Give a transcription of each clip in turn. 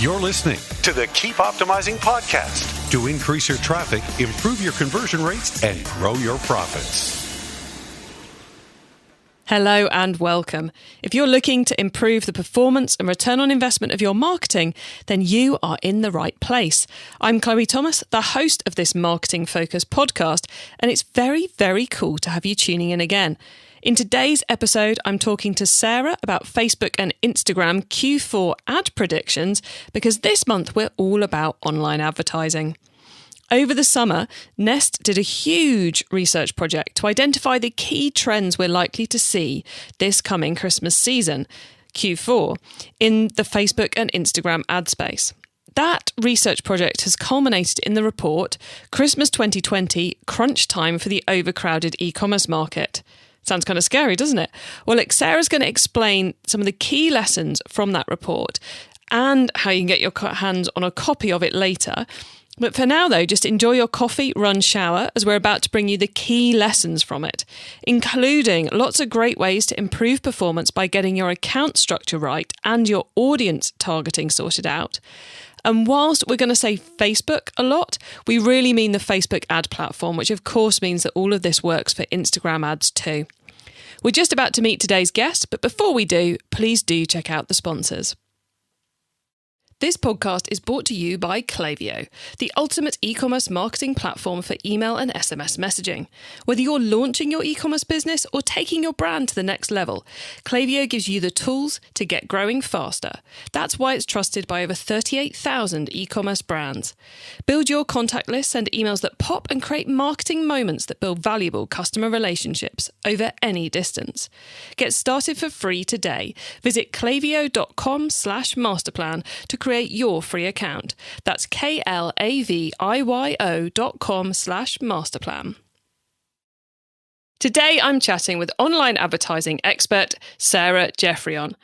You're listening to the Keep Optimizing podcast to increase your traffic, improve your conversion rates, and grow your profits. Hello and welcome. If you're looking to improve the performance and return on investment of your marketing, then you are in the right place. I'm Chloe Thomas, the host of this marketing focused podcast, and it's very, very cool to have you tuning in again. In today's episode, I'm talking to Sarah about Facebook and Instagram Q4 ad predictions, because this month we're all about online advertising. Over the summer, Nest did a huge research project to identify the key trends we're likely to see this coming Christmas season, Q4, in the Facebook and Instagram ad space. That research project has culminated in the report, Christmas 2020, Crunch Time for the Overcrowded E-commerce Market. Sounds kind of scary, doesn't it? Well, look, Sarah's going to explain some of the key lessons from that report and how you can get your hands on a copy of it later. But for now, though, just enjoy your coffee, run, shower, as we're about to bring you the key lessons from it, including lots of great ways to improve performance by getting your account structure right and your audience targeting sorted out. And whilst we're going to say Facebook a lot, we really mean the Facebook ad platform, which of course means that all of this works for Instagram ads too. We're just about to meet today's guest, but before we do, please do check out the sponsors. This podcast is brought to you by Klaviyo, the ultimate e-commerce marketing platform for email and SMS messaging. Whether you're launching your e-commerce business or taking your brand to the next level, Klaviyo gives you the tools to get growing faster. That's why it's trusted by over 38,000 e-commerce brands. Build your contact list, send emails that pop, and create marketing moments that build valuable customer relationships over any distance. Get started for free today. Visit klaviyo.com/masterplan to create your free account. That's klaviyo.com/masterplan. Today I'm chatting with online advertising expert Sarah Geoffrion.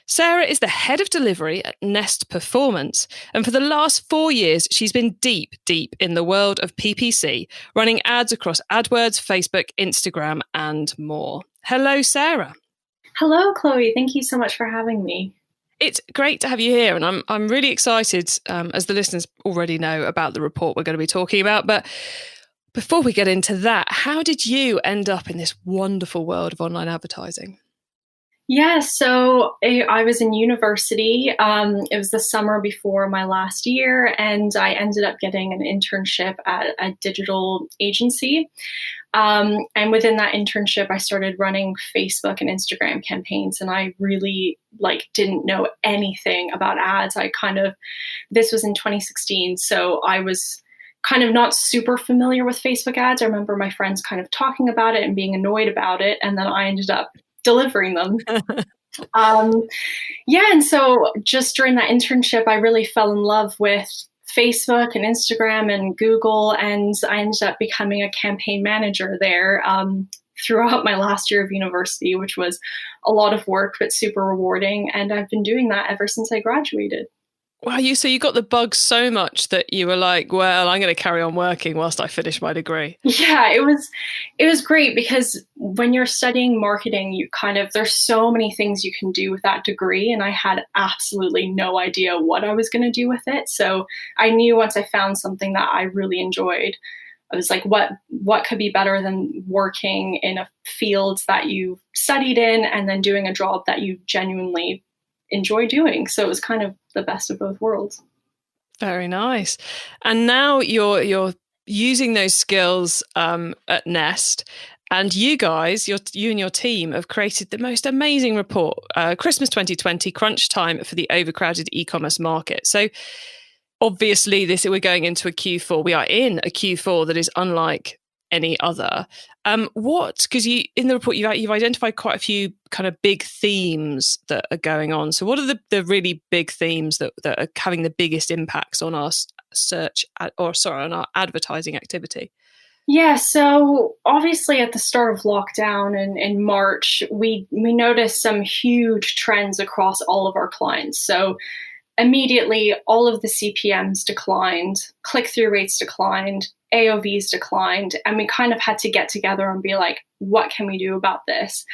Sarah is the head of delivery at Nest Performance, and for the last 4 years she's been deep in the world of PPC, running ads across AdWords, Facebook, Instagram and more. Hello, Sarah. Hello, Chloe. Thank you so much for having me. It's great to have you here, and I'm really excited, as the listeners already know, about the report we're going to be talking about. But before we get into that, how did you end up in this wonderful world of online advertising? Yeah, so I was in university. It was the summer before my last year, and I ended up getting an internship at a digital agency. And within that internship, I started running Facebook and Instagram campaigns, and I really didn't know anything about ads. This was in 2016, so I was kind of not super familiar with Facebook ads. I remember my friends kind of talking about it and being annoyed about it, and then I ended up delivering them. And so just during that internship, I really fell in love with Facebook and Instagram and Google, and I ended up becoming a campaign manager there throughout my last year of university, which was a lot of work, but super rewarding. And I've been doing that ever since I graduated. Wow, so you got the bug so much that you were like, well, I'm going to carry on working whilst I finish my degree. Yeah, it was great because when you're studying marketing, there's so many things you can do with that degree. And I had absolutely no idea what I was going to do with it. So I knew once I found something that I really enjoyed, I was like, what could be better than working in a field that you studied in and then doing a job that you genuinely enjoy doing. So it was kind of the best of both worlds. Very nice. And now you're using those skills at Nest, and you guys, you and your team have created the most amazing report, Christmas 2020 Crunch Time for the Overcrowded E-commerce Market. So obviously we're going into a Q4. We are in a Q4 that is unlike any other. Because in the report you've identified quite a few kind of big themes that are going on. So what are the really big themes that are having the biggest impacts on our on our advertising activity? Yeah, so obviously at the start of lockdown in March, we noticed some huge trends across all of our clients. So immediately all of the CPMs declined, click-through rates declined, AOVs declined, and we kind of had to get together and be like, what can we do about this?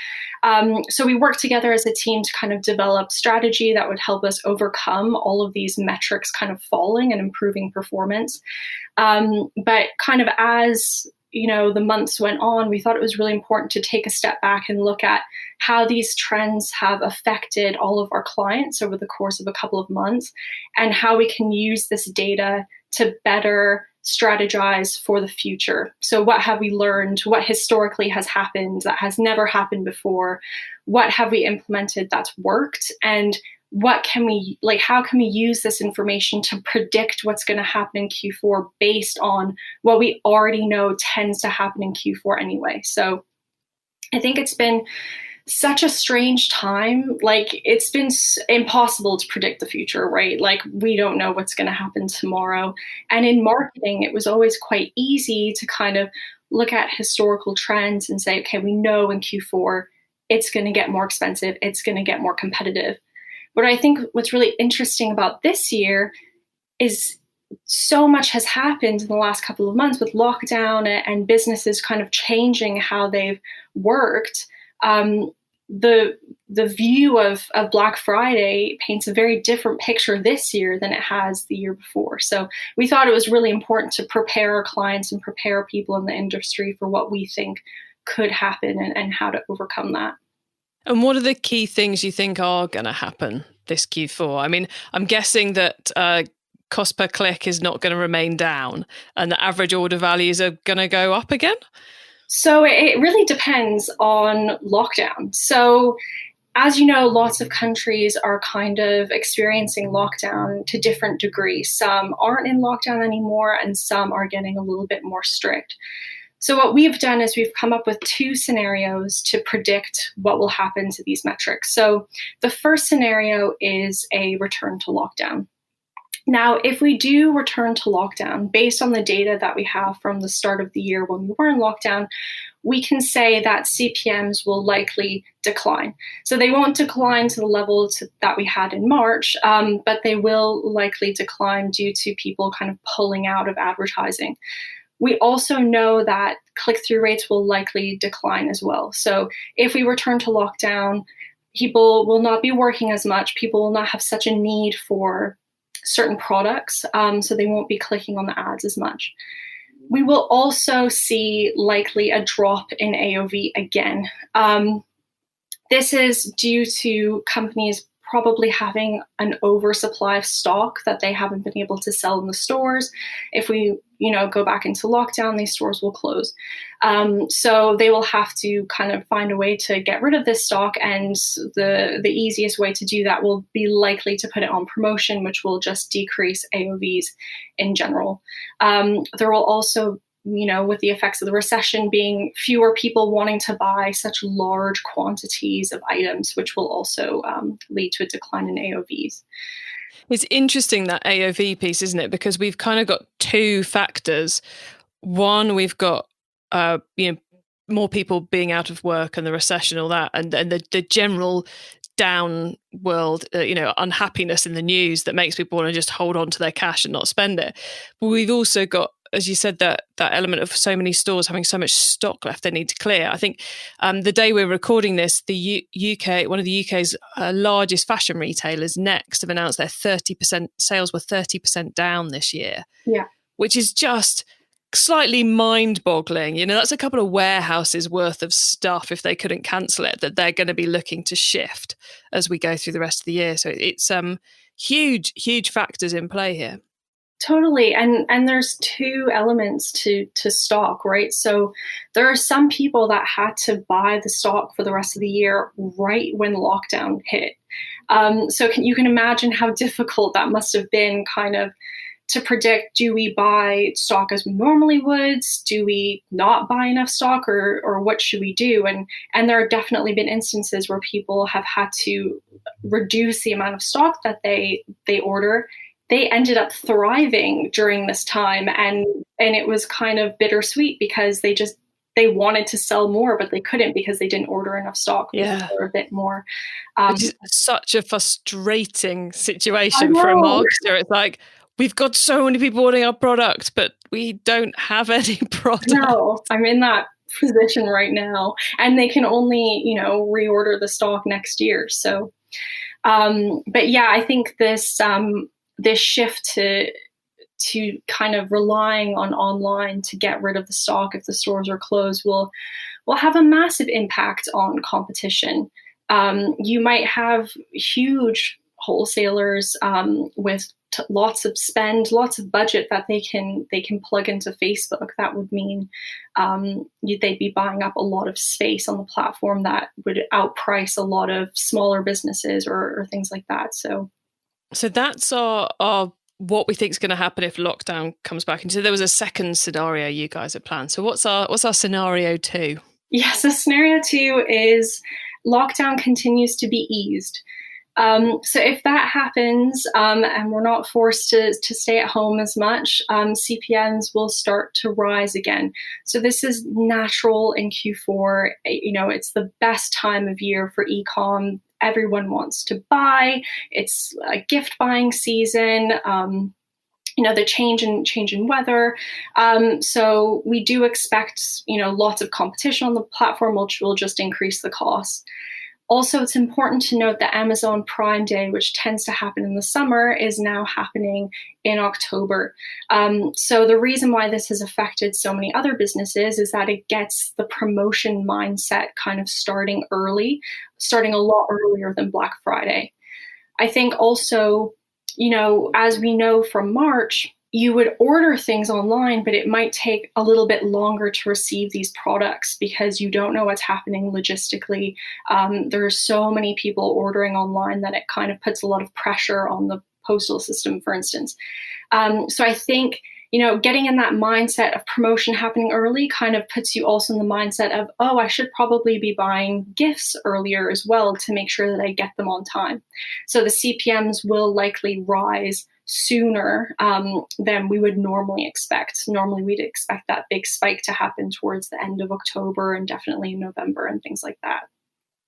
So we worked together as a team to kind of develop strategy that would help us overcome all of these metrics kind of falling and improving performance. But kind of as the months went on, we thought it was really important to take a step back and look at how these trends have affected all of our clients over the course of a couple of months, and how we can use this data to better strategize for the future. So what have we learned? What historically has happened that has never happened before? What have we implemented that's worked? And how can we use this information to predict what's going to happen in Q4 based on what we already know tends to happen in Q4 anyway? So I think it's been such a strange time. Like, it's been impossible to predict the future, right? Like, we don't know what's going to happen tomorrow. And in marketing, it was always quite easy to kind of look at historical trends and say, okay, we know in Q4, it's going to get more expensive. It's going to get more competitive. But I think what's really interesting about this year is so much has happened in the last couple of months with lockdown and businesses kind of changing how they've worked. The view of Black Friday paints a very different picture this year than it has the year before. So we thought it was really important to prepare our clients and prepare people in the industry for what we think could happen and how to overcome that. And what are the key things you think are going to happen this Q4? I mean, I'm guessing that cost per click is not going to remain down and the average order values are going to go up again? So it really depends on lockdown. So as you know, lots of countries are kind of experiencing lockdown to different degrees. Some aren't in lockdown anymore, and some are getting a little bit more strict. So what we've done is we've come up with two scenarios to predict what will happen to these metrics. So the first scenario is a return to lockdown. Now, if we do return to lockdown, based on the data that we have from the start of the year when we were in lockdown, we can say that CPMs will likely decline. So they won't decline to the level that we had in March, but they will likely decline due to people kind of pulling out of advertising. We also know that click-through rates will likely decline as well. So if we return to lockdown, people will not be working as much. People will not have such a need for certain products, so they won't be clicking on the ads as much. We will also see likely a drop in AOV again. This is due to companies probably having an oversupply of stock that they haven't been able to sell in the stores. If we, go back into lockdown, these stores will close. So they will have to kind of find a way to get rid of this stock, and the easiest way to do that will be likely to put it on promotion, which will just decrease AOVs in general. There will also, with the effects of the recession being fewer people wanting to buy such large quantities of items, which will also lead to a decline in AOVs. It's interesting, that AOV piece, isn't it? Because we've kind of got two factors. One, we've got more people being out of work and the recession, all that, and the general down world, unhappiness in the news that makes people want to just hold on to their cash and not spend it. But we've also got, as you said, that element of so many stores having so much stock left they need to clear. I think the day we're recording this, the UK, one of the UK's largest fashion retailers, Next, have announced their 30% sales were 30% down this year. Yeah, which is just slightly mind-boggling. That's a couple of warehouses worth of stuff, if they couldn't cancel it, that they're going to be looking to shift as we go through the rest of the year. So it's huge factors in play here. Totally. And there's two elements to stock, right? So there are some people that had to buy the stock for the rest of the year right when lockdown hit. So you can imagine how difficult that must have been, kind of to predict, do we buy stock as we normally would? Do we not buy enough stock, or what should we do? And there have definitely been instances where people have had to reduce the amount of stock that they order. They ended up thriving during this time, and it was kind of bittersweet because they wanted to sell more, but they couldn't because they didn't order enough stock. Yeah, or a bit more. Which is such a frustrating situation for a marketer. It's like, we've got so many people ordering our product, but we don't have any product. No, I'm in that position right now, and they can only, reorder the stock next year. So, but yeah, I think this shift to kind of relying on online to get rid of the stock if the stores are closed will have a massive impact on competition. You might have huge wholesalers with lots of spend, lots of budget that they can plug into Facebook. That would mean they'd be buying up a lot of space on the platform that would outprice a lot of smaller businesses or things like that. So that's our what we think is going to happen if lockdown comes back. And so there was a second scenario you guys had planned. So what's our scenario 2? Yes, so scenario 2 is lockdown continues to be eased. So if that happens and we're not forced to stay at home as much, CPMs will start to rise again. So this is natural in Q4. It's the best time of year for e-com. Everyone wants to buy. It's a gift buying season. The change in weather. So we do expect, lots of competition on the platform, which will just increase the cost. Also, it's important to note that Amazon Prime Day, which tends to happen in the summer, is now happening in October. So the reason why this has affected so many other businesses is that it gets the promotion mindset kind of starting a lot earlier than Black Friday. I think also, as we know from March, you would order things online, but it might take a little bit longer to receive these products because you don't know what's happening logistically. There are so many people ordering online that it kind of puts a lot of pressure on the postal system, for instance. So I think, getting in that mindset of promotion happening early kind of puts you also in the mindset of, oh, I should probably be buying gifts earlier as well to make sure that I get them on time. So the CPMs will likely rise sooner than we would normally expect. Normally, we'd expect that big spike to happen towards the end of October and definitely in November and things like that.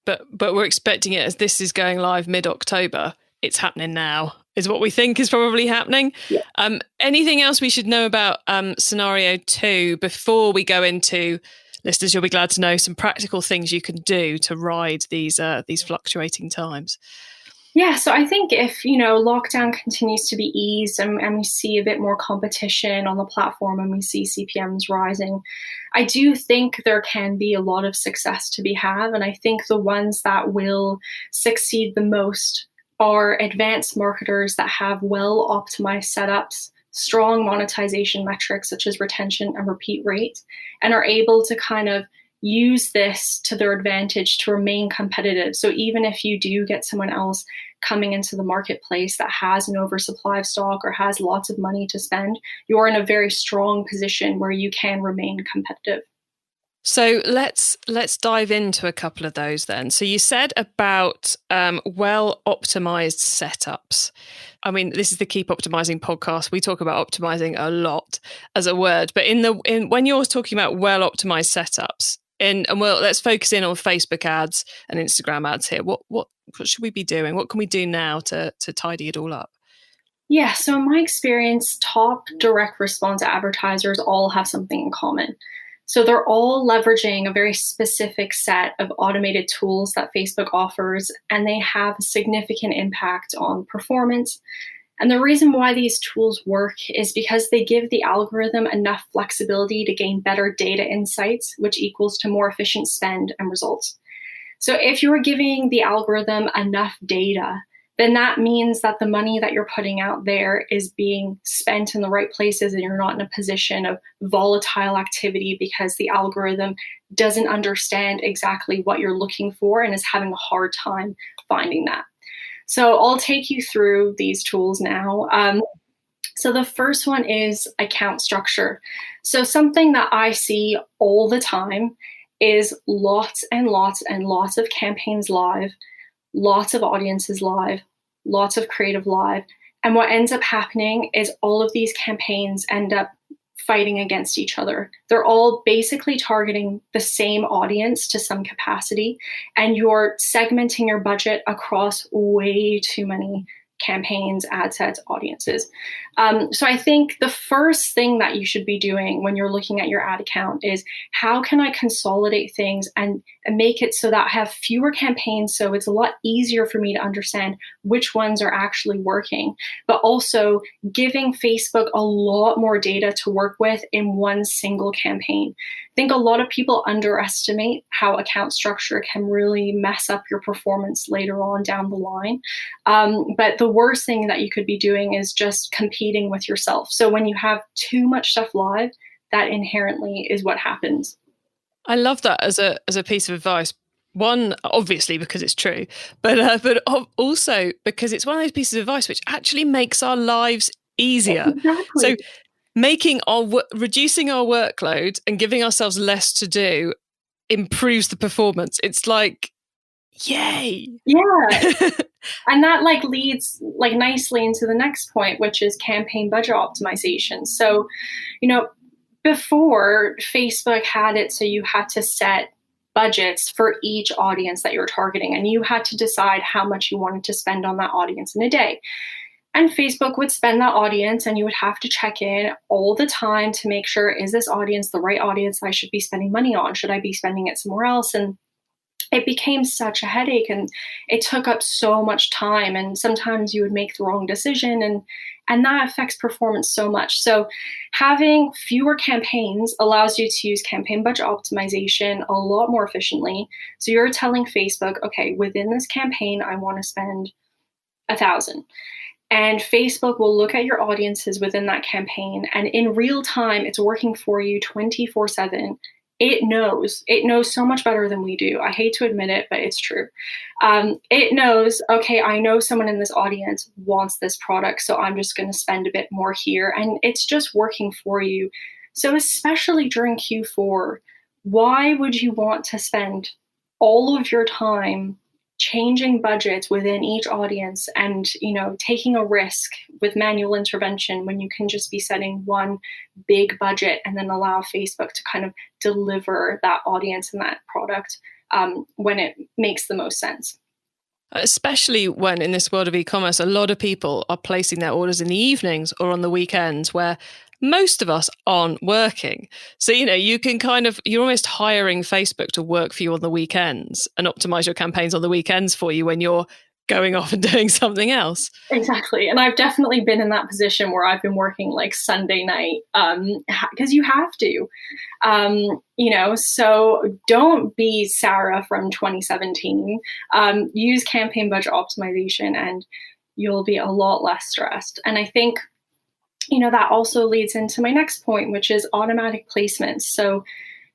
But we're expecting it as this is going live mid-October. It's happening now, is what we think is probably happening. Yeah. Anything else we should know about scenario 2 before we go into, listeners, you'll be glad to know, some practical things you can do to ride these fluctuating times? Yeah, so I think if, lockdown continues to be eased and we see a bit more competition on the platform and we see CPMs rising, I do think there can be a lot of success to be had. And I think the ones that will succeed the most are advanced marketers that have well-optimized setups, strong monetization metrics such as retention and repeat rate, and are able to kind of use this to their advantage to remain competitive. So even if you do get someone else coming into the marketplace that has an oversupply of stock or has lots of money to spend, you're in a very strong position where you can remain competitive. So let's dive into a couple of those then. So you said about well-optimized setups. I mean, this is the Keep Optimizing podcast. We talk about optimizing a lot as a word, but when you're talking about well-optimized setups, and let's focus in on Facebook ads and Instagram ads here. What should we be doing? What can we do now to tidy it all up? Yeah, so in my experience, top direct response advertisers all have something in common. So they're all leveraging a very specific set of automated tools that Facebook offers, and they have a significant impact on performance. And the reason why these tools work is because they give the algorithm enough flexibility to gain better data insights, which equals to more efficient spend and results. So if you're giving the algorithm enough data, then that means that the money that you're putting out there is being spent in the right places and you're not in a position of volatile activity because the algorithm doesn't understand exactly what you're looking for and is having a hard time finding that. So I'll take you through these tools now. So the first one is account structure. So something that I see all the time is lots and lots and lots of campaigns live, lots of audiences live, lots of creative live. And what ends up happening is all of these campaigns end up fighting against each other. They're all basically targeting the same audience to some capacity, and you're segmenting your budget across way too many campaigns, ad sets, audiences. So I think the first thing that you should be doing when you're looking at your ad account is, how can I consolidate things and make it so that I have fewer campaigns, so it's a lot easier for me to understand which ones are actually working, but also giving Facebook a lot more data to work with in one single campaign. I think a lot of people underestimate how account structure can really mess up your performance later on down the line. But the worst thing that you could be doing is just competing with yourself. So when you have too much stuff live, that inherently is what happens. I love that as a piece of advice. One, obviously because it's true, but also because it's one of those pieces of advice which actually makes our lives easier. Exactly. So reducing our workload and giving ourselves less to do improves the performance. It's like, yay. Yeah. And that leads nicely into the next point, which is campaign budget optimization. So, before, Facebook had it so you had to set budgets for each audience that you're targeting, and you had to decide how much you wanted to spend on that audience in a day. And Facebook would spend that audience, and you would have to check in all the time to make sure, is this audience the right audience I should be spending money on? Should I be spending it somewhere else? And it became such a headache, and it took up so much time, and sometimes you would make the wrong decision, and that affects performance so much. So having fewer campaigns allows you to use campaign budget optimization a lot more efficiently. So you're telling Facebook, okay, within this campaign, I want to spend 1,000. And Facebook will look at your audiences within that campaign, and in real time, it's working for you 24/7. It knows so much better than we do. I hate to admit it, but it's true. It knows, okay, I know someone in this audience wants this product, so I'm just going to spend a bit more here. And it's just working for you. So especially during Q4, why would you want to spend all of your time changing budgets within each audience and, taking a risk with manual intervention when you can just be setting one big budget and then allow Facebook to kind of deliver that audience and that product when it makes the most sense? Especially when in this world of e-commerce, a lot of people are placing their orders in the evenings or on the weekends where most of us aren't working. So, you can you're almost hiring Facebook to work for you on the weekends and optimize your campaigns on the weekends for you when you're going off and doing something else. Exactly. And I've definitely been in that position where I've been working Sunday night because you have to, so don't be Sarah from 2017. Use campaign budget optimization and you'll be a lot less stressed. And I think, that also leads into my next point, which is automatic placements. So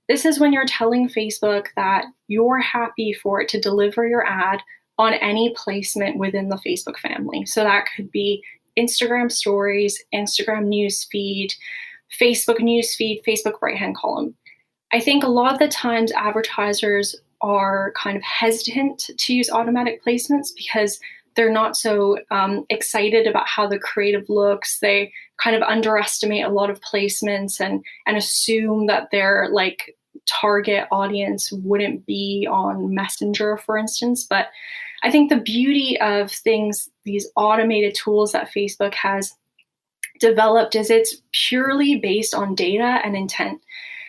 this is when you're telling Facebook that you're happy for it to deliver your ad on any placement within the Facebook family. So that could be Instagram stories, Instagram newsfeed, Facebook newsfeed, Facebook right-hand column. I think a lot of the times advertisers are kind of hesitant to use automatic placements because they're not so excited about how the creative looks. They kind of underestimate a lot of placements and assume that their target audience wouldn't be on Messenger, for instance. But I think the beauty of these automated tools that Facebook has developed is it's purely based on data and intent.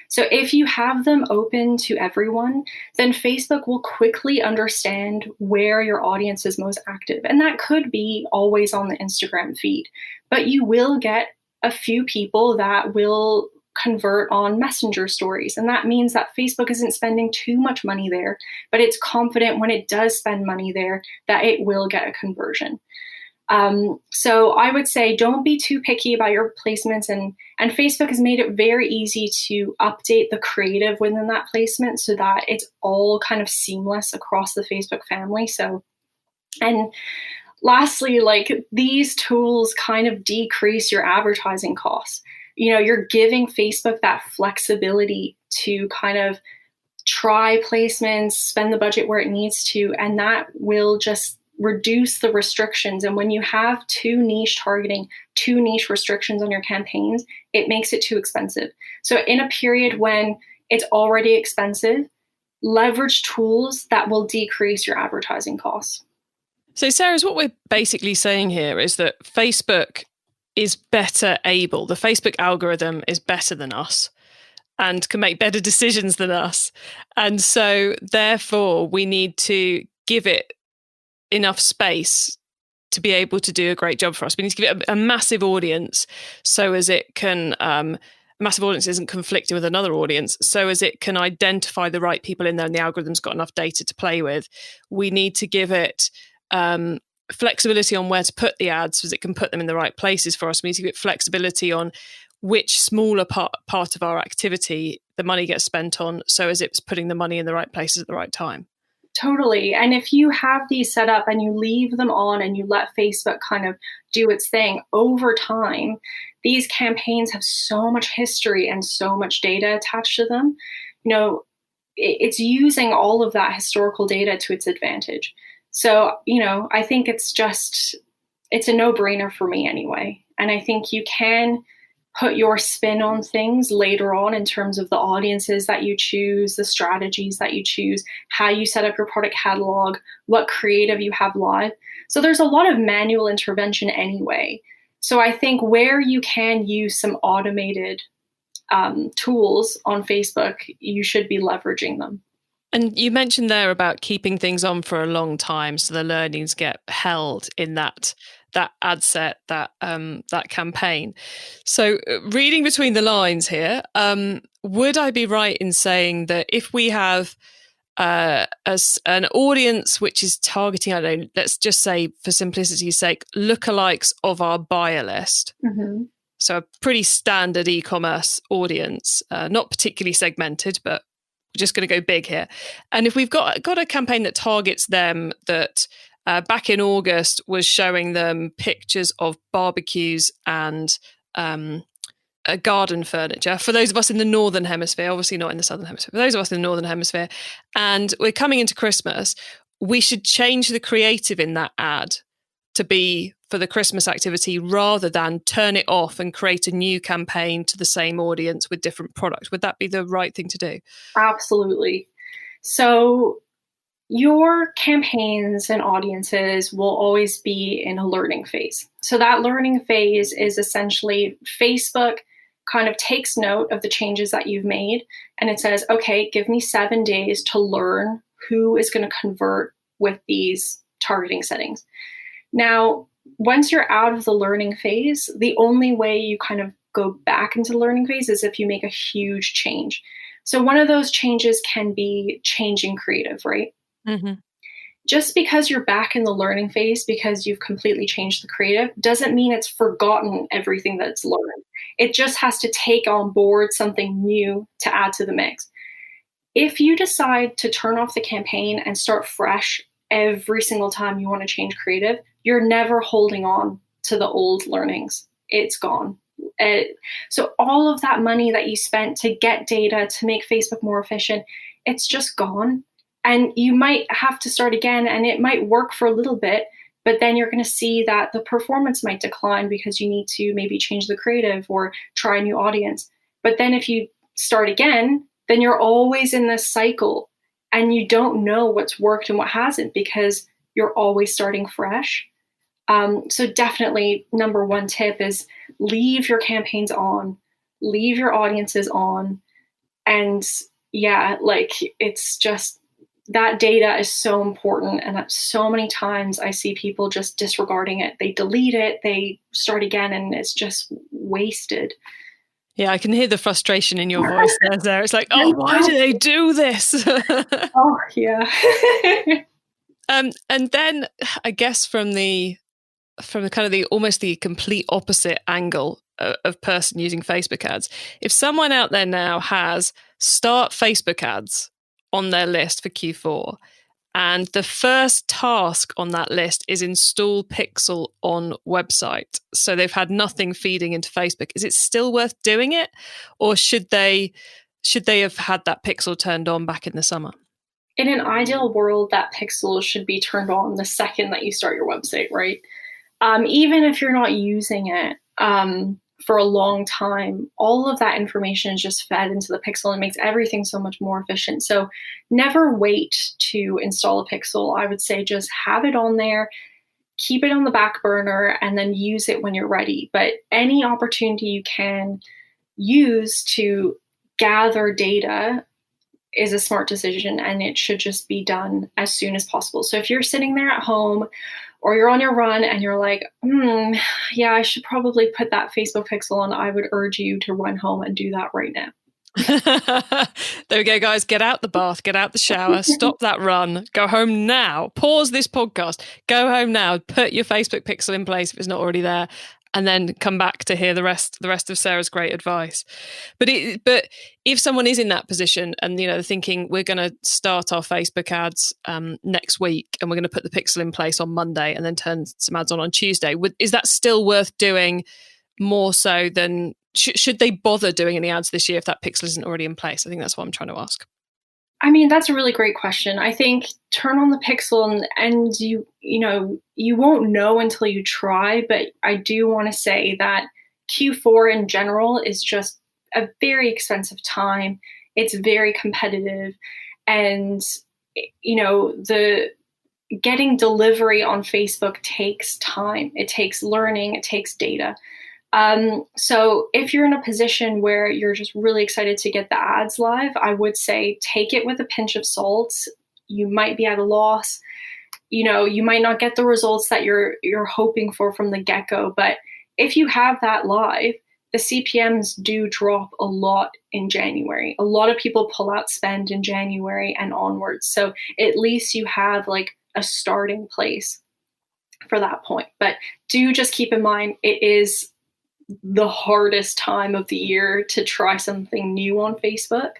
So if you have them open to everyone, then Facebook will quickly understand where your audience is most active. And that could be always on the Instagram feed, but you will get a few people that will convert on Messenger stories. And that means that Facebook isn't spending too much money there, but it's confident when it does spend money there that it will get a conversion. So I would say don't be too picky about your placements, and Facebook has made it very easy to update the creative within that placement so that it's all kind of seamless across the Facebook family. So, and lastly, these tools kind of decrease your advertising costs. You're giving Facebook that flexibility to kind of try placements, spend the budget where it needs to, and that will just reduce the restrictions. And when you have too niche targeting, too niche restrictions on your campaigns, it makes it too expensive. So in a period when it's already expensive, leverage tools that will decrease your advertising costs. So, Sarah, what we're basically saying here is that Facebook is better able, the Facebook algorithm is better than us and can make better decisions than us. And so, therefore, we need to give it enough space to be able to do a great job for us. We need to give it a massive audience so as it can, a massive audience isn't conflicting with another audience, so as it can identify the right people in there and the algorithm's got enough data to play with. We need to give it flexibility on where to put the ads so that it can put them in the right places for us. We need to give it flexibility on which smaller part of our activity the money gets spent on, so as it's putting the money in the right places at the right time. Totally. And if you have these set up and you leave them on and you let Facebook kind of do its thing over time, these campaigns have so much history and so much data attached to them. It's using all of that historical data to its advantage. So, I think it's a no-brainer for me anyway. And I think you can put your spin on things later on in terms of the audiences that you choose, the strategies that you choose, how you set up your product catalog, what creative you have live. So there's a lot of manual intervention anyway. So I think where you can use some automated tools on Facebook, you should be leveraging them. And you mentioned there about keeping things on for a long time so the learnings get held in that ad set, that campaign. So reading between the lines here, would I be right in saying that if we have as an audience which is targeting, I don't know, let's just say for simplicity's sake, lookalikes of our buyer list, so a pretty standard e-commerce audience, not particularly segmented, but we're just going to go big here. And if we've got a campaign that targets them, that back in August was showing them pictures of barbecues and garden furniture, for those of us in the Northern Hemisphere, obviously not in the Southern Hemisphere, for those of us in the Northern Hemisphere, and we're coming into Christmas, we should change the creative in that ad to be for the Christmas activity rather than turn it off and create a new campaign to the same audience with different products. Would that be the right thing to do? Absolutely. So your campaigns and audiences will always be in a learning phase. So that learning phase is essentially Facebook kind of takes note of the changes that you've made and it says, okay, give me 7 days to learn who is going to convert with these targeting settings. Now, once you're out of the learning phase, the only way you kind of go back into the learning phase is if you make a huge change. So one of those changes can be changing creative, right? Mm-hmm. Just because you're back in the learning phase because you've completely changed the creative doesn't mean it's forgotten everything that's learned. It just has to take on board something new to add to the mix. If you decide to turn off the campaign and start fresh every single time you want to change creative, you're never holding on to the old learnings. It's gone. So all of that money that you spent to get data, to make Facebook more efficient, it's just gone. And you might have to start again, and it might work for a little bit, but then you're going to see that the performance might decline because you need to maybe change the creative or try a new audience. But then if you start again, then you're always in this cycle and you don't know what's worked and what hasn't because you're always starting fresh. So definitely number one tip is leave your campaigns on, leave your audiences on. And yeah, like it's just, that data is so important. And so many times I see people just disregarding it. They delete it, they start again, and it's just wasted. Yeah, I can hear the frustration in your voice there. It's like, oh, why do they do this? Oh, yeah. And then I guess from the kind of the almost the complete opposite angle of person using Facebook ads, if someone out there now has start Facebook ads on their list for Q4, and the first task on that list is install Pixel on website, so they've had nothing feeding into Facebook, is it still worth doing it, or should they have had that Pixel turned on back in the summer? In an ideal world, that Pixel should be turned on the second that you start your website, right? Even if you're not using it, for a long time, all of that information is just fed into the pixel and makes everything so much more efficient. So never wait to install a pixel. I would say just have it on there, keep it on the back burner, and then use it when you're ready. But any opportunity you can use to gather data is a smart decision, and it should just be done as soon as possible. So if you're sitting there at home or you're on your run and you're like, yeah, I should probably put that Facebook pixel on, I would urge you to run home and do that right now. There we go, guys. Get out the bath, get out the shower, stop that run, go home now. Pause this podcast, go home now, put your Facebook pixel in place if it's not already there, and then come back to hear the rest of Sarah's great advice. But if someone is in that position and they're thinking we're going to start our Facebook ads next week and we're going to put the pixel in place on Monday and then turn some ads on Tuesday, is that still worth doing more so than should they bother doing any ads this year if that pixel isn't already in place? I think that's what I'm trying to ask. I mean, that's a really great question. I think turn on the pixel and you won't know until you try, but I do want to say that Q4 in general is just a very expensive time. It's very competitive, and the getting delivery on Facebook takes time. It takes learning, it takes data. So if you're in a position where you're just really excited to get the ads live, I would say take it with a pinch of salt. You might be at a loss. You might not get the results that you're hoping for from the get-go. But if you have that live, the CPMs do drop a lot in January. A lot of people pull out spend in January and onwards. So at least you have like a starting place for that point. But do just keep in mind, it is the hardest time of the year to try something new on Facebook.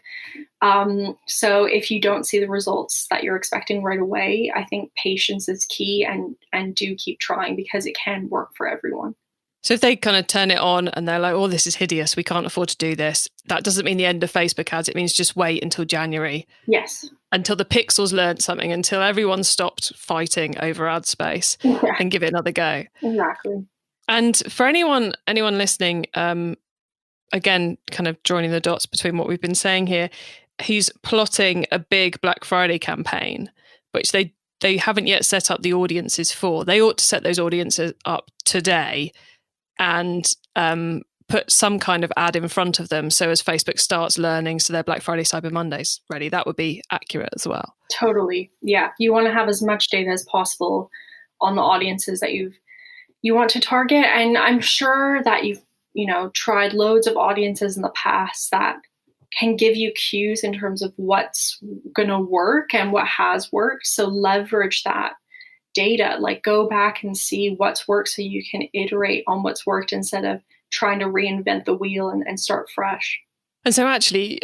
So if you don't see the results that you're expecting right away, I think patience is key, and do keep trying because it can work for everyone. So if they kind of turn it on and they're like, oh, this is hideous, we can't afford to do this, that doesn't mean the end of Facebook ads. It means just wait until January. Yes. Until the pixels learned something, until everyone stopped fighting over ad space, and give it another go. Exactly. And for anyone listening, again, kind of joining the dots between what we've been saying here, who's plotting a big Black Friday campaign, which they haven't yet set up the audiences for. They ought to set those audiences up today and put some kind of ad in front of them. So as Facebook starts learning, so their Black Friday, Cyber Monday's ready, that would be accurate as well. Totally. Yeah. You want to have as much data as possible on the audiences that you want to target. And I'm sure that you've, tried loads of audiences in the past that can give you cues in terms of what's going to work and what has worked. So leverage that data, like go back and see what's worked so you can iterate on what's worked instead of trying to reinvent the wheel and start fresh. And so actually,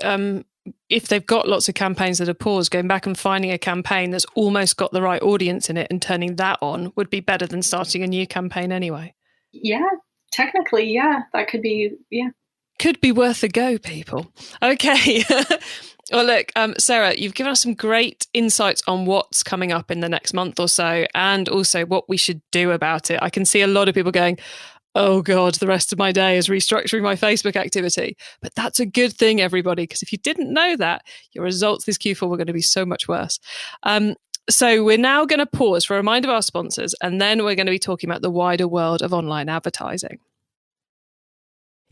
if they've got lots of campaigns that are paused, going back and finding a campaign that's almost got the right audience in it and turning that on would be better than starting a new campaign anyway. Yeah, technically, yeah, that could be, yeah. Could be worth a go, people. Okay. Well, look, Sarah, you've given us some great insights on what's coming up in the next month or so, and also what we should do about it. I can see a lot of people going, oh God, the rest of my day is restructuring my Facebook activity. But that's a good thing, everybody, because if you didn't know that, your results this Q4 were going to be so much worse. So we're now going to pause for a reminder of our sponsors, and then we're going to be talking about the wider world of online advertising.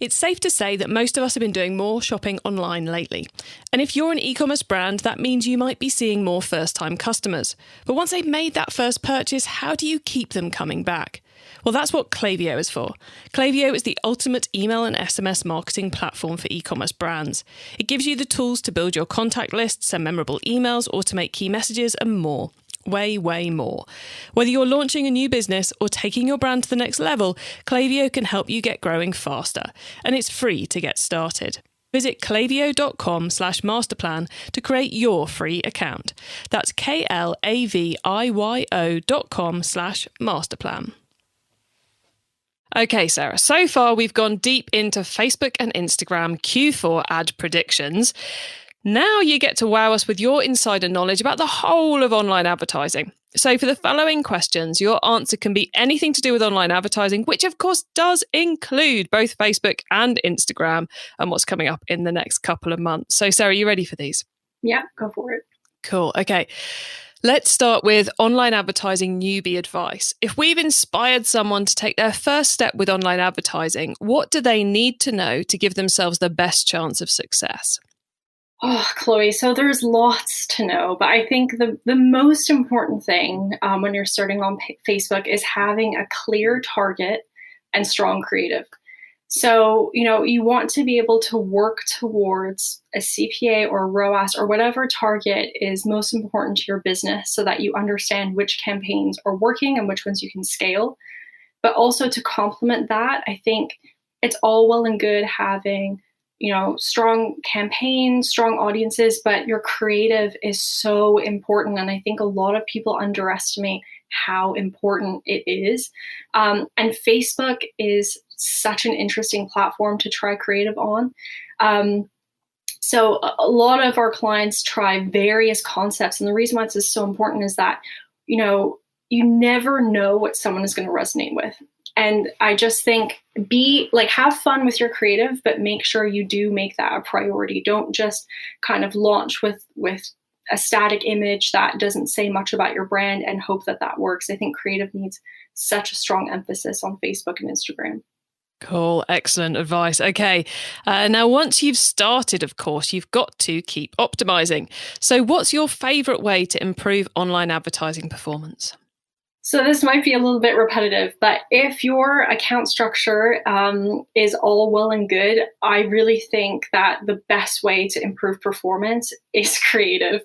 It's safe to say that most of us have been doing more shopping online lately. And if you're an e-commerce brand, that means you might be seeing more first-time customers. But once they've made that first purchase, how do you keep them coming back? Well, that's what Klaviyo is for. Klaviyo is the ultimate email and SMS marketing platform for e-commerce brands. It gives you the tools to build your contact list, send memorable emails, automate key messages, and more. Way, way more. Whether you're launching a new business or taking your brand to the next level, Klaviyo can help you get growing faster. And it's free to get started. Visit klaviyo.com/masterplan to create your free account. That's klaviyo.com/masterplan. Okay, Sarah, so far we've gone deep into Facebook and Instagram Q4 ad predictions. Now you get to wow us with your insider knowledge about the whole of online advertising. So for the following questions, your answer can be anything to do with online advertising, which of course does include both Facebook and Instagram and what's coming up in the next couple of months. So Sarah, you ready for these? Yeah, go for it. Cool. Okay. Let's start with online advertising newbie advice. If we've inspired someone to take their first step with online advertising, what do they need to know to give themselves the best chance of success? Oh, Chloe, so there's lots to know, but I think the most important thing when you're starting on Facebook is having a clear target and strong creative. So, you want to be able to work towards a CPA or ROAS or whatever target is most important to your business so that you understand which campaigns are working and which ones you can scale. But also to complement that, I think it's all well and good having strong campaigns, strong audiences, but your creative is so important. And I think a lot of people underestimate how important it is. And Facebook is such an interesting platform to try creative on. So a lot of our clients try various concepts. And the reason why this is so important is that, you never know what someone is going to resonate with. And I just think have fun with your creative, but make sure you do make that a priority. Don't just kind of launch with a static image that doesn't say much about your brand and hope that works. I think creative needs such a strong emphasis on Facebook and Instagram. Cool. Excellent advice. Okay. Now, once you've started, of course, you've got to keep optimizing. So what's your favorite way to improve online advertising performance? So this might be a little bit repetitive, but if your account structure is all well and good, I really think that the best way to improve performance is creative.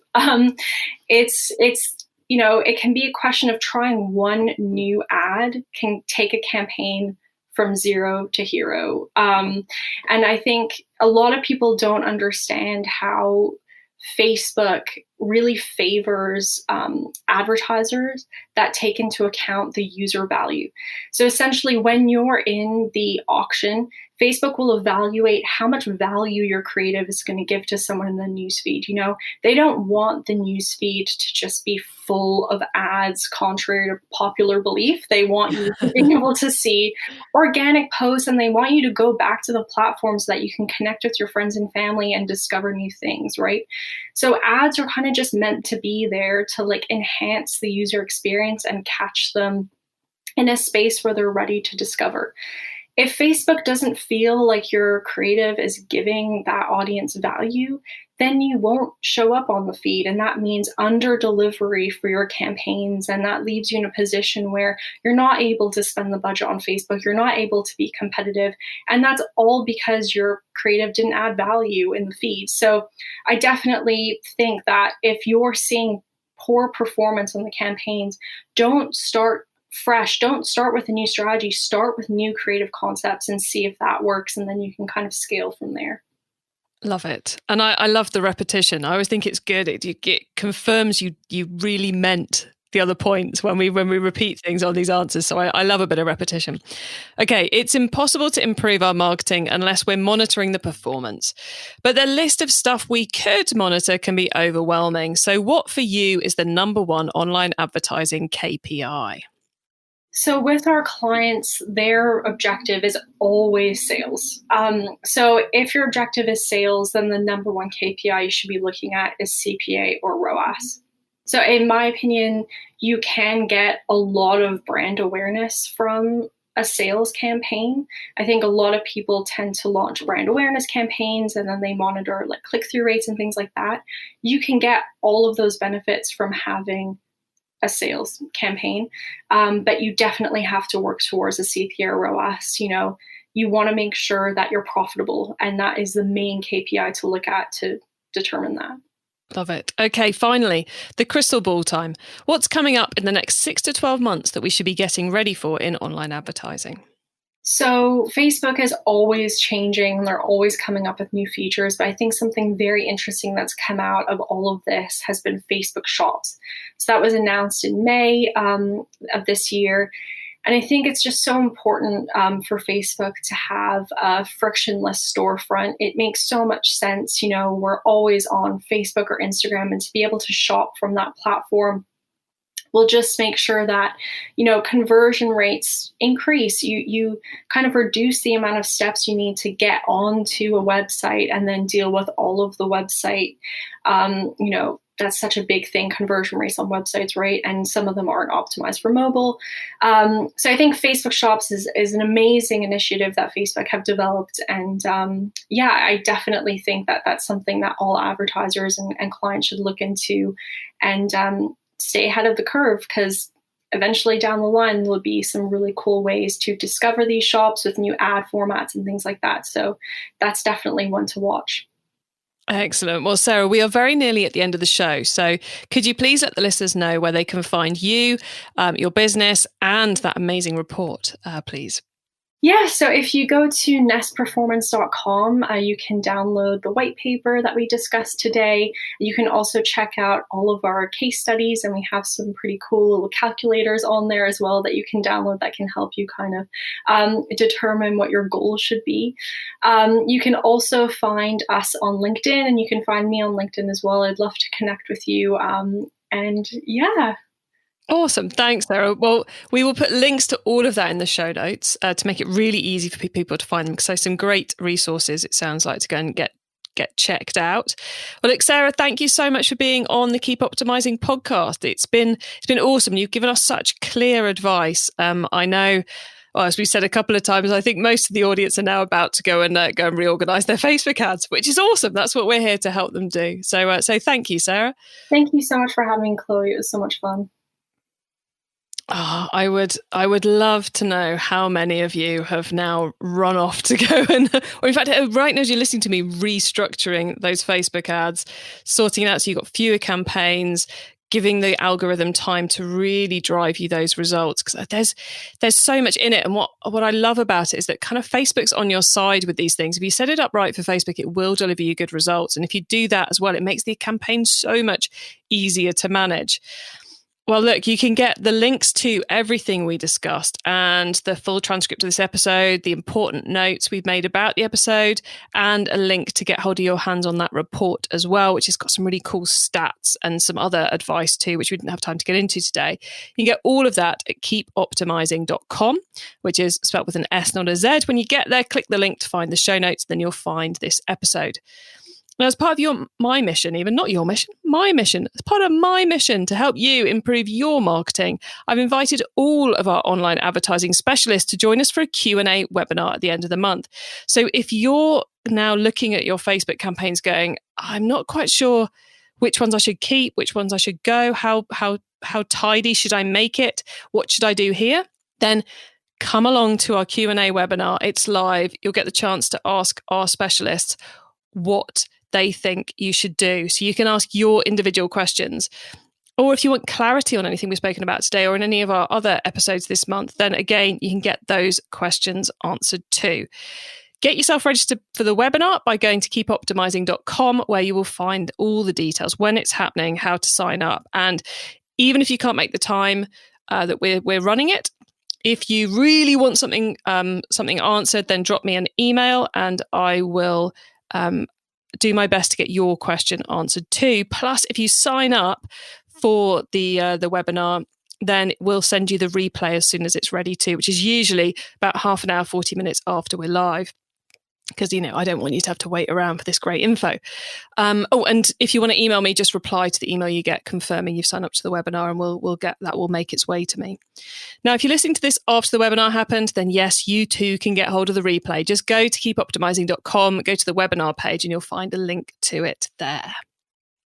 It can be a question of trying one new ad can take a campaign from zero to hero. And I think a lot of people don't understand how Facebook really favors advertisers that take into account the user value. So essentially, when you're in the auction, Facebook will evaluate how much value your creative is going to give to someone in the newsfeed. They don't want the newsfeed to just be full of ads, contrary to popular belief. They want you to be able to see organic posts, and they want you to go back to the platform so that you can connect with your friends and family and discover new things, right? So ads are kind of just meant to be there to enhance the user experience and catch them in a space where they're ready to discover. If Facebook doesn't feel like your creative is giving that audience value, then you won't show up on the feed. And that means under delivery for your campaigns. And that leaves you in a position where you're not able to spend the budget on Facebook. You're not able to be competitive. And that's all because your creative didn't add value in the feed. So I definitely think that if you're seeing poor performance on the campaigns, don't start fresh. Don't start with a new strategy. Start with new creative concepts and see if that works. And then you can kind of scale from there. Love it. And I love the repetition. I always think it's good. It confirms you really meant the other points when we repeat things on these answers. So I love a bit of repetition. Okay, it's impossible to improve our marketing unless we're monitoring the performance. But the list of stuff we could monitor can be overwhelming. So what for you is the number one online advertising KPI? So with our clients, their objective is always sales. So if your objective is sales, then the number one KPI you should be looking at is CPA or ROAS. So in my opinion, you can get a lot of brand awareness from a sales campaign. I think a lot of people tend to launch brand awareness campaigns and then they monitor click-through rates and things like that. You can get all of those benefits from having a sales campaign, but you definitely have to work towards a CPA or ROAS. You want to make sure that you're profitable, and that is the main KPI to look at to determine that. Love it. Okay, finally, the crystal ball time. What's coming up in the next 6 to 12 months that we should be getting ready for in online advertising? So Facebook is always changing. They're always coming up with new features. But I think something very interesting that's come out of all of this has been Facebook Shops. So that was announced in May of this year. And I think it's just so important for Facebook to have a frictionless storefront. It makes so much sense. We're always on Facebook or Instagram, and to be able to shop from that platform will just make sure that, conversion rates increase. You kind of reduce the amount of steps you need to get onto a website and then deal with all of the website. That's such a big thing, conversion rates on websites, right? And some of them aren't optimized for mobile. So I think Facebook Shops is an amazing initiative that Facebook have developed. And I definitely think that that's something that all advertisers and clients should look into and stay ahead of the curve, because eventually down the line, there'll be some really cool ways to discover these shops with new ad formats and things like that. So that's definitely one to watch. Excellent. Well, Sarah, we are very nearly at the end of the show. So could you please let the listeners know where they can find you, your business, and that amazing report, please? Yeah, so if you go to nestperformance.com, you can download the white paper that we discussed today. You can also check out all of our case studies, and we have some pretty cool little calculators on there as well that you can download that can help you kind of determine what your goals should be. You can also find us on LinkedIn, and you can find me on LinkedIn as well. I'd love to connect with you. Awesome. Thanks, Sarah. Well, we will put links to all of that in the show notes to make it really easy for people to find them. So some great resources, it sounds like, to go and get checked out. Well, look, Sarah, thank you so much for being on the Keep Optimizing podcast. It's been awesome. You've given us such clear advice. I know, well, as we said a couple of times, I think most of the audience are now about to go and reorganize their Facebook ads, which is awesome. That's what we're here to help them do. So thank you, Sarah. Thank you so much for having me, Chloe. It was so much fun. Oh, I would love to know how many of you have now run off to go or in fact, right now as you're listening to me, restructuring those Facebook ads, sorting it out so you've got fewer campaigns, giving the algorithm time to really drive you those results, because there's so much in it. And what I love about it is that kind of Facebook's on your side with these things. If you set it up right for Facebook, it will deliver you good results. And if you do that as well, it makes the campaign so much easier to manage. Well, look, you can get the links to everything we discussed and the full transcript of this episode, the important notes we've made about the episode, and a link to get hold of your hands on that report as well, which has got some really cool stats and some other advice too, which we didn't have time to get into today. You can get all of that at keepoptimizing.com, which is spelled with an S, not a Z. When you get there, click the link to find the show notes, then you'll find this episode. Now, as part of my mission, as part of my mission to help you improve your marketing, I've invited all of our online advertising specialists to join us for a Q&A webinar at the end of the month. So if you're now looking at your Facebook campaigns going, I'm not quite sure which ones I should keep, which ones I should go, how tidy should I make it, what should I do here, then come along to our Q&A webinar. It's live. You'll get the chance to ask our specialists what they think you should do. So you can ask your individual questions. Or if you want clarity on anything we've spoken about today or in any of our other episodes this month, then again, you can get those questions answered too. Get yourself registered for the webinar by going to keepoptimizing.com, where you will find all the details, when it's happening, how to sign up. And even if you can't make the time that we're running it, if you really want something answered, then drop me an email and I will do my best to get your question answered too. Plus, if you sign up for the webinar, then we'll send you the replay as soon as it's ready to, which is usually about half an hour, 40 minutes after we're live. Because, I don't want you to have to wait around for this great info. And if you want to email me, just reply to the email you get confirming you've signed up to the webinar, and we'll get that will make its way to me. Now, if you're listening to this after the webinar happened, then yes, you too can get hold of the replay. Just go to keepoptimizing.com, go to the webinar page, and you'll find a link to it there.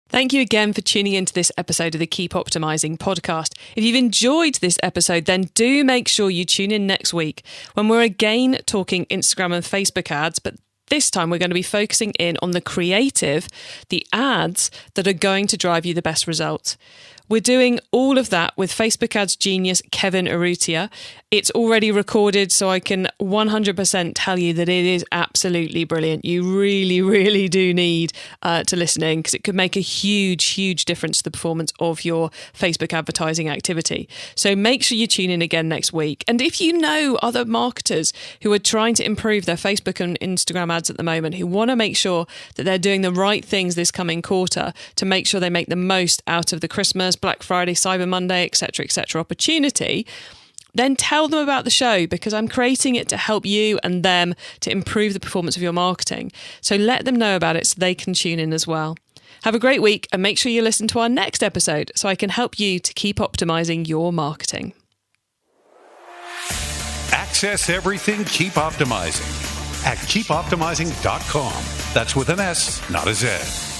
Thank you again for tuning into this episode of the Keep Optimizing podcast. If you've enjoyed this episode, then do make sure you tune in next week when we're again talking Instagram and Facebook ads, but this time we're going to be focusing in on the creative, the ads that are going to drive you the best results. We're doing all of that with Facebook ads genius Kevin Urrutia. It's already recorded, so I can 100% tell you that it is absolutely brilliant. You really, really do need to listen in, because it could make a huge, huge difference to the performance of your Facebook advertising activity. So make sure you tune in again next week. And if you know other marketers who are trying to improve their Facebook and Instagram ads at the moment, who want to make sure that they're doing the right things this coming quarter to make sure they make the most out of the Christmas, Black Friday, Cyber Monday, etc., opportunity, then tell them about the show, because I'm creating it to help you and them to improve the performance of your marketing. So let them know about it so they can tune in as well. Have a great week, and make sure you listen to our next episode so I can help you to keep optimizing your marketing. Access everything Keep Optimizing at keepoptimizing.com. That's with an S, not a Z.